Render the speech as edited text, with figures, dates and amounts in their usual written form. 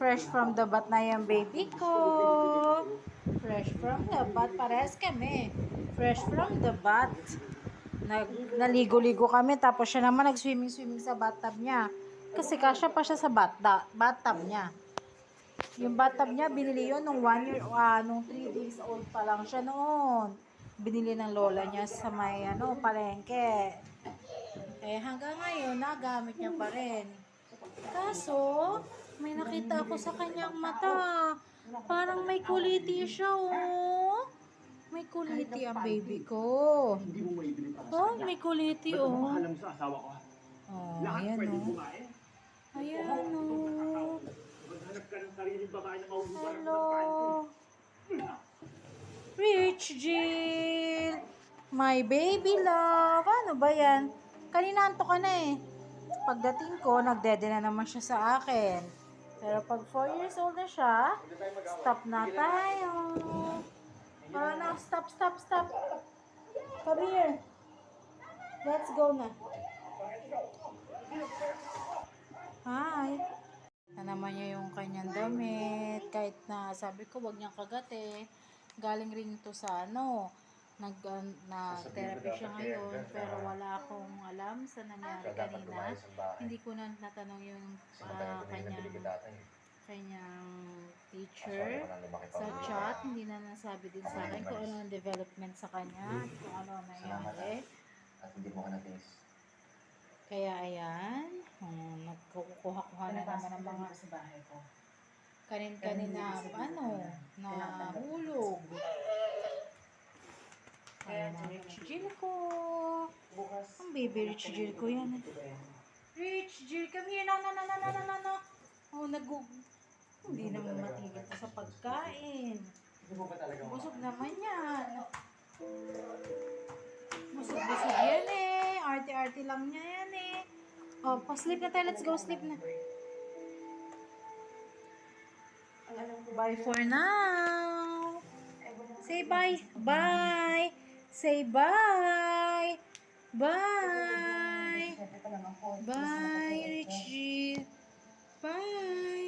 Fresh from the bat na yung baby ko. Fresh from the bat. Parehas kami. Fresh from the bat. Naligo-ligo kami. Tapos siya naman nag-swimming-swimming sa bathtub niya. Kasi kasya pa siya sa bathtub niya. Yung bathtub niya, binili yun nung 1 year, nung 3 days old pa lang siya noon. Binili ng lola niya sa may, palengke. Eh, hanggang ngayon, nagamit niya pa rin. Kaso, may nakita ako sa kanyang mata. Parang may kuliti siya, oh. May kuliti ang baby ko. Oh, may kuliti, oh. Oh, ayan, oh. Ayan, oh. Hello. Rich Jill. My baby love. Ano ba yan? Kanina antok ka na eh. Pagdating ko, nagdede na naman siya sa akin. Pero pag 4 years old na siya, stop na tayo. Na, stop. Come here. Let's go na. Hi. Na naman niya yung kanyang damit. Kahit na sabi ko, wag niyang kagate. Galing rin to sa nag-therapy siya ngayon, pero wala akong alam sa nangyari kanina. Hindi ko na natanong yung kanyang teacher sa chat. Hindi na nasabi din sa akin kung ano ang development sa kanya, kung ano ang nangyari. Kaya ayan, nagkukuha-kuha na naman ang mga kanina na hulog. Ayan ang Rich Jill ko. Ang baby Rich Jill ko yan. Rich Jill, come here. No. Oh, hindi naman matigil to sa pagkain. Busog naman yan. Busog yan eh. Arte-arte lang niya yan eh. Oh, pa-sleep na tayo. Let's go, sleep na. Bye for now. Say bye. Bye. Say bye. Bye. Bye, Richie. Bye.